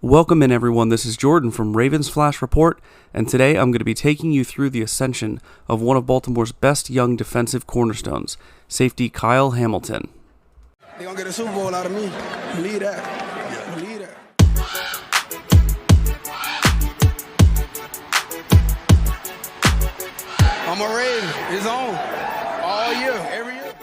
Welcome in, everyone. This is Jordan from Ravens Flash Report, and today I'm going to be taking you through the ascension of one of Baltimore's best young defensive cornerstones, safety Kyle Hamilton. They're going to get a Super Bowl out of me. Believe that. Believe that. I'm a Raven. It's on. All year. Every year.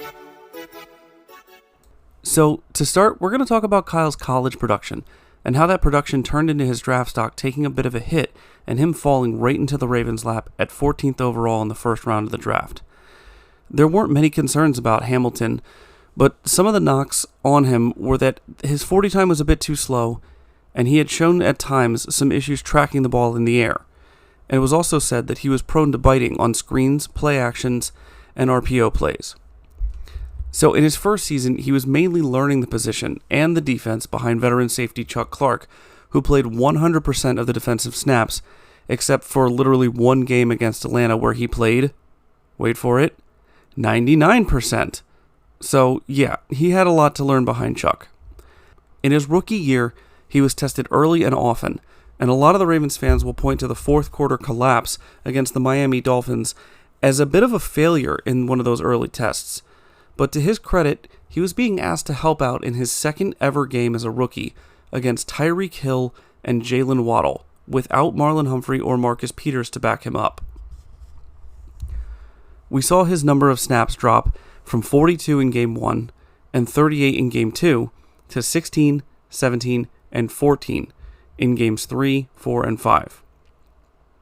So, to start, we're going to talk about Kyle's college production, and how that production turned into his draft stock taking a bit of a hit and him falling right into the Ravens' lap at 14th overall in the first round of the draft. There weren't many concerns about Hamilton, but some of the knocks on him were that his 40 time was a bit too slow, and he had shown at times some issues tracking the ball in the air. And it was also said that he was prone to biting on screens, play actions, and RPO plays. So in his first season, he was mainly learning the position and the defense behind veteran safety Chuck Clark, who played 100% of the defensive snaps, except for literally one game against Atlanta where he played, wait for it, 99%. So yeah, he had a lot to learn behind Chuck. In his rookie year, he was tested early and often, and a lot of the Ravens fans will point to the fourth quarter collapse against the Miami Dolphins as a bit of a failure in one of those early tests. But to his credit, he was being asked to help out in his second ever game as a rookie against Tyreek Hill and Jalen Waddle, without Marlon Humphrey or Marcus Peters to back him up. We saw his number of snaps drop from 42 in Game 1 and 38 in Game 2 to 16, 17, and 14 in Games 3, 4, and 5.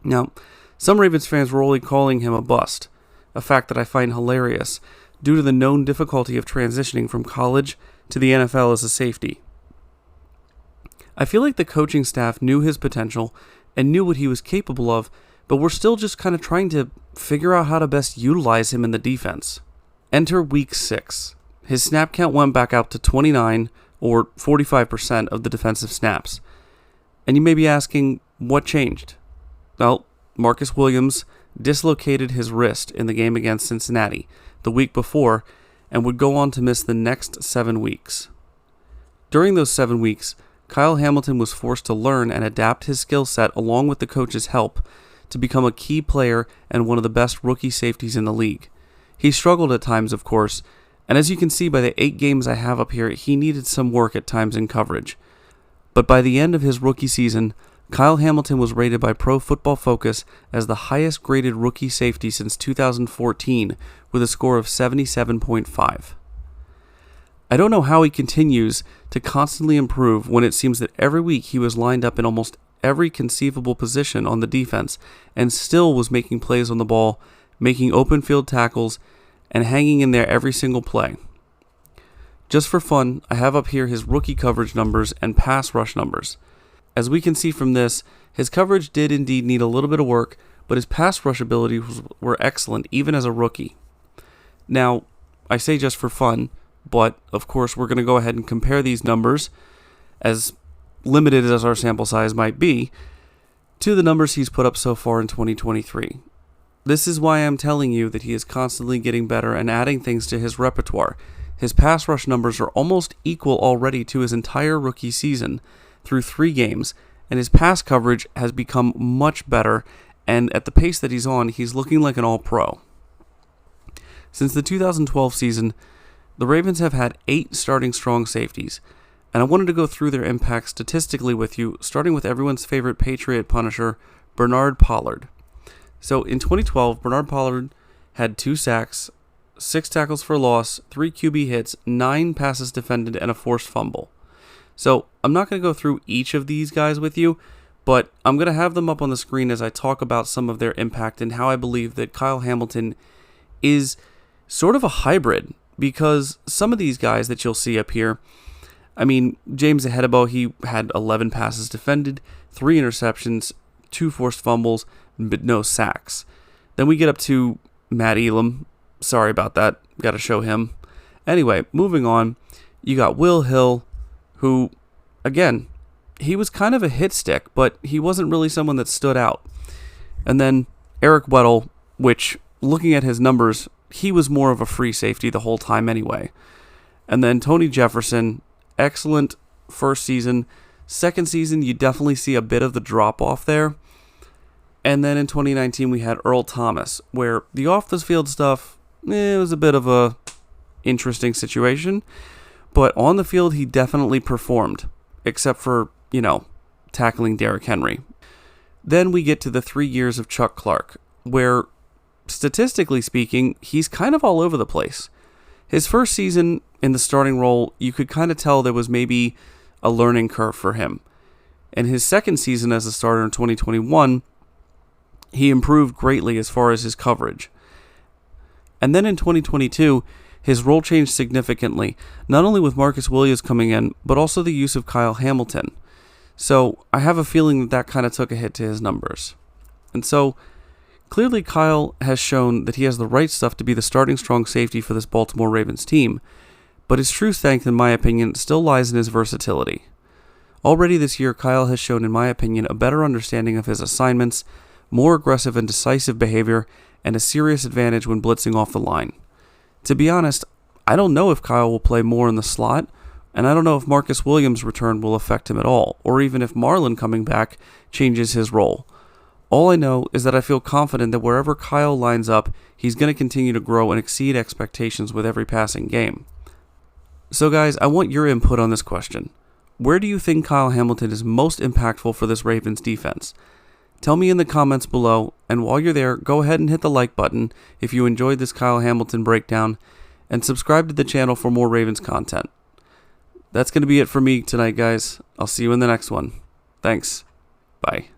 Now, some Ravens fans were only calling him a bust, a fact that I find hilarious, due to the known difficulty of transitioning from college to the NFL as a safety. I feel like the coaching staff knew his potential and knew what he was capable of, but we're still just kind of trying to figure out how to best utilize him in the defense. Enter Week 6. His snap count went back out to 29, or 45% of the defensive snaps. And you may be asking, what changed? Well, Marcus Williams dislocated his wrist in the game against Cincinnati the week before, and would go on to miss the next 7 weeks. During those 7 weeks, Kyle Hamilton was forced to learn and adapt his skill set along with the coach's help to become a key player and one of the best rookie safeties in the league. He struggled at times, of course, and as you can see by the 8 games I have up here, he needed some work at times in coverage. But by the end of his rookie season, Kyle Hamilton was rated by Pro Football Focus as the highest graded rookie safety since 2014 with a score of 77.5. I don't know how he continues to constantly improve when it seems that every week he was lined up in almost every conceivable position on the defense and still was making plays on the ball, making open field tackles, and hanging in there every single play. Just for fun, I have up here his rookie coverage numbers and pass rush numbers. As we can see from this, his coverage did indeed need a little bit of work, but his pass rush abilities were excellent even as a rookie. Now, I say just for fun, but of course we're going to go ahead and compare these numbers, as limited as our sample size might be, to the numbers he's put up so far in 2023. This is why I'm telling you that he is constantly getting better and adding things to his repertoire. His pass rush numbers are almost equal already to his entire rookie season through 3 games, and his pass coverage has become much better, and at the pace that he's on, he's looking like an all-pro. Since the 2012 season, the Ravens have had 8 starting strong safeties, and I wanted to go through their impact statistically with you, starting with everyone's favorite Patriot punisher, Bernard Pollard. So in 2012, Bernard Pollard had 2 sacks, 6 tackles for loss, 3 QB hits, 9 passes defended, and a forced fumble. So I'm not going to go through each of these guys with you, but I'm going to have them up on the screen as I talk about some of their impact and how I believe that Kyle Hamilton is sort of a hybrid, because some of these guys that you'll see up here, I mean, James Ahedebo, he had 11 passes defended, 3 interceptions, 2 forced fumbles, but no sacks. Then we get up to Matt Elam. Sorry about that. Got to show him. Anyway, moving on, you got Will Hill, who, again, he was kind of a hit stick, but he wasn't really someone that stood out. And then Eric Weddle, which, looking at his numbers, he was more of a free safety the whole time anyway. And then Tony Jefferson, excellent first season, Second season, you definitely see a bit of the drop-off there. And then in 2019, we had Earl Thomas, where the off-the-field stuff, it was a bit of a interesting situation. But on the field, he definitely performed, except for, tackling Derrick Henry. Then we get to the 3 years of Chuck Clark, where, statistically speaking, he's kind of all over the place. His first season in the starting role, you could kind of tell there was maybe a learning curve for him. And his second season as a starter in 2021, he improved greatly as far as his coverage. And then in 2022, his role changed significantly, not only with Marcus Williams coming in, but also the use of Kyle Hamilton. So I have a feeling that kind of took a hit to his numbers. And so clearly Kyle has shown that he has the right stuff to be the starting strong safety for this Baltimore Ravens team, but his true strength, in my opinion, still lies in his versatility. Already this year, Kyle has shown, in my opinion, a better understanding of his assignments, more aggressive and decisive behavior, and a serious advantage when blitzing off the line. To be honest, I don't know if Kyle will play more in the slot, and I don't know if Marcus Williams' return will affect him at all, or even if Marlon coming back changes his role. All I know is that I feel confident that wherever Kyle lines up, he's going to continue to grow and exceed expectations with every passing game. So guys, I want your input on this question. Where do you think Kyle Hamilton is most impactful for this Ravens defense? Tell me in the comments below, and while you're there, go ahead and hit the like button if you enjoyed this Kyle Hamilton breakdown, and subscribe to the channel for more Ravens content. That's going to be it for me tonight, guys. I'll see you in the next one. Thanks. Bye.